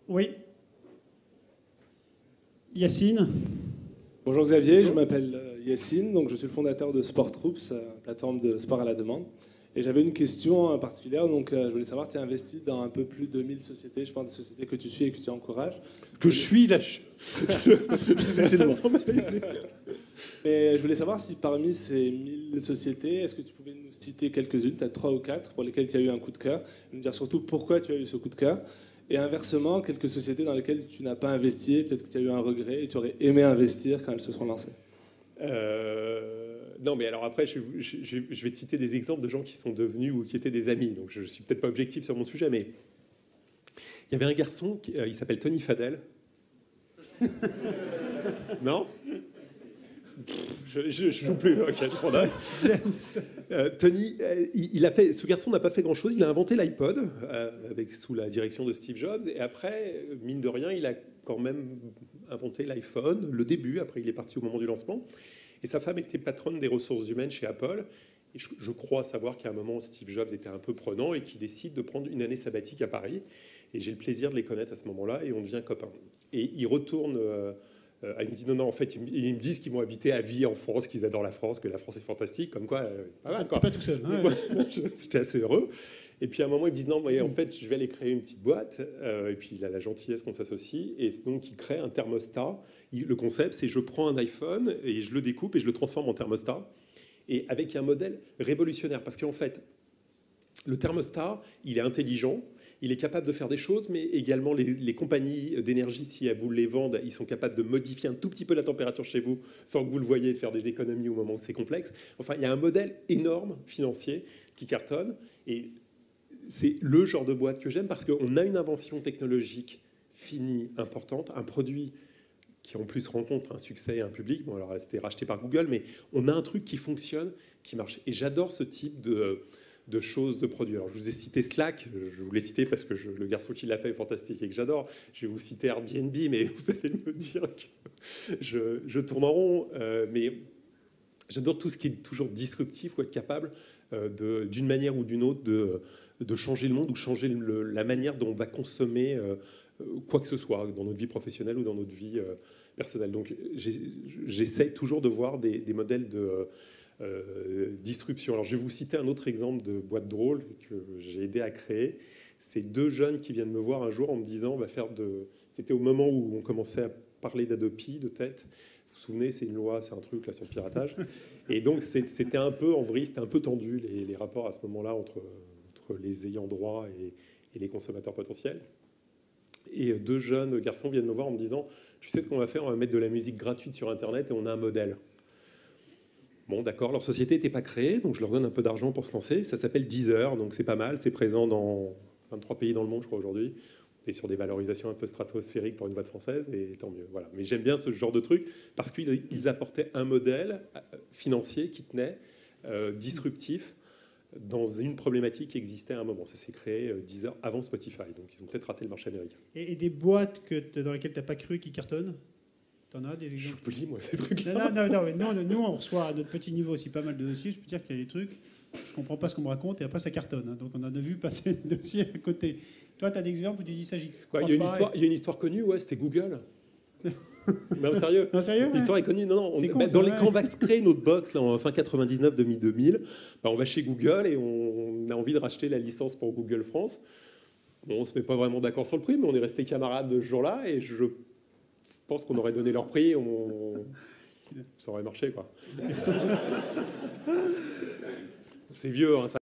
Oui. Yacine. Bonjour Xavier, je m'appelle Yacine, donc je suis le fondateur de Sport Troops, plateforme de sport à la demande. Et j'avais une question particulière, donc je voulais savoir, tu as investi dans un peu plus de 1000 sociétés, je pense des sociétés que tu suis et que tu encourages. Que je suis là. C'est le moment. Et je voulais savoir si parmi ces 1000 sociétés, est-ce que tu pouvais nous citer quelques-unes, peut-être 3 ou 4, pour lesquelles tu as eu un coup de cœur, et nous dire surtout pourquoi tu as eu ce coup de cœur. Et inversement, quelques sociétés dans lesquelles tu n'as pas investi, peut-être que tu as eu un regret et tu aurais aimé investir quand elles se sont lancées. Non, mais alors après, je vais te citer des exemples de gens qui sont devenus ou qui étaient des amis. Donc je ne suis peut-être pas objectif sur mon sujet, mais il y avait un garçon, il s'appelle Tony Fadel. Non? Je joue plus. Ok, je condamne. Tony, ce garçon n'a pas fait grand-chose. Il a inventé l'iPod sous la direction de Steve Jobs. Et après, mine de rien, il a quand même inventé l'iPhone, le début. Après, il est parti au moment du lancement. Et sa femme était patronne des ressources humaines chez Apple. Et je crois savoir qu'à un moment, Steve Jobs était un peu prenant et qu'il décide de prendre une année sabbatique à Paris. Et j'ai le plaisir de les connaître à ce moment-là. Et on devient copains. Et il retourne... il me dit non, en fait, ils me disent qu'ils vont habiter à vie en France, qu'ils adorent la France, que la France est fantastique, comme quoi. T'es pas tout seul. Hein, j'étais assez heureux. Et puis à un moment, ils me disent non, en fait, je vais aller créer une petite boîte. Et puis il a la gentillesse qu'on s'associe. Et donc, il crée un thermostat. Le concept, c'est je prends un iPhone et je le découpe et je le transforme en thermostat. Et avec un modèle révolutionnaire. Parce qu'en fait, le thermostat, il est intelligent. Il est capable de faire des choses, mais également les compagnies d'énergie, si elles vous les vendent, ils sont capables de modifier un tout petit peu la température chez vous sans que vous le voyez, de faire des économies au moment où c'est complexe. Enfin, il y a un modèle énorme financier qui cartonne. Et c'est le genre de boîte que j'aime parce qu'on a une invention technologique finie, importante, un produit qui en plus rencontre un succès et un public. Bon, alors c'était racheté par Google, mais on a un truc qui fonctionne, qui marche. Et j'adore ce type de choses, de produits. Alors, je vous ai cité Slack, je vous l'ai cité parce que le garçon qui l'a fait est fantastique et que j'adore. Je vais vous citer Airbnb, mais vous allez me dire que je tourne en rond. Mais j'adore tout ce qui est toujours disruptif ou être capable, d'une manière ou d'une autre, de changer le monde ou changer la manière dont on va consommer quoi que ce soit dans notre vie professionnelle ou dans notre vie personnelle. Donc, j'essaie toujours de voir des modèles de... disruption. Alors, je vais vous citer un autre exemple de boîte drôle que j'ai aidé à créer. C'est deux jeunes qui viennent me voir un jour en me disant on va faire de... C'était au moment où on commençait à parler d'Adopi, de tête. Vous vous souvenez, c'est une loi, c'est un truc là sur le piratage. Et donc, c'était un peu en vrille, c'était un peu tendu les rapports à ce moment-là entre les ayants droit et les consommateurs potentiels. Et deux jeunes garçons viennent me voir en me disant tu sais ce qu'on va faire, on va mettre de la musique gratuite sur Internet et on a un modèle. Bon, d'accord, leur société n'était pas créée, donc je leur donne un peu d'argent pour se lancer. Ça s'appelle Deezer, donc c'est pas mal. C'est présent dans 23 pays dans le monde, je crois, aujourd'hui. On est sur des valorisations un peu stratosphériques pour une boîte française, et tant mieux. Voilà. Mais j'aime bien ce genre de truc, parce qu'ils apportaient un modèle financier qui tenait, disruptif, dans une problématique qui existait à un moment. Ça s'est créé Deezer avant Spotify, donc ils ont peut-être raté le marché américain. Et des boîtes dans lesquelles tu n'as pas cru qui cartonnent? T'en as des exemples? J'oublie, moi, ces trucs-là. Non, mais nous, on reçoit à notre petit niveau aussi pas mal de dossiers. Je peux dire qu'il y a des trucs, je comprends pas ce qu'on me raconte, et après, ça cartonne. Hein. Donc, on en a vu passer des dossiers à côté. Toi, tu as des exemples où tu dis ça, j'y crois pas. Il y a une histoire connue, ouais, c'était Google. Non, sérieux. Non, sérieux, l'histoire est connue. Non, quand on va créer notre box là, en fin 99, 2000, on va chez Google et on a envie de racheter la licence pour Google France. Bon, on se met pas vraiment d'accord sur le prix, mais on est resté camarades de ce jour-là et je pense qu'on aurait donné leur prix, ça aurait marché, quoi. C'est vieux, hein, ça.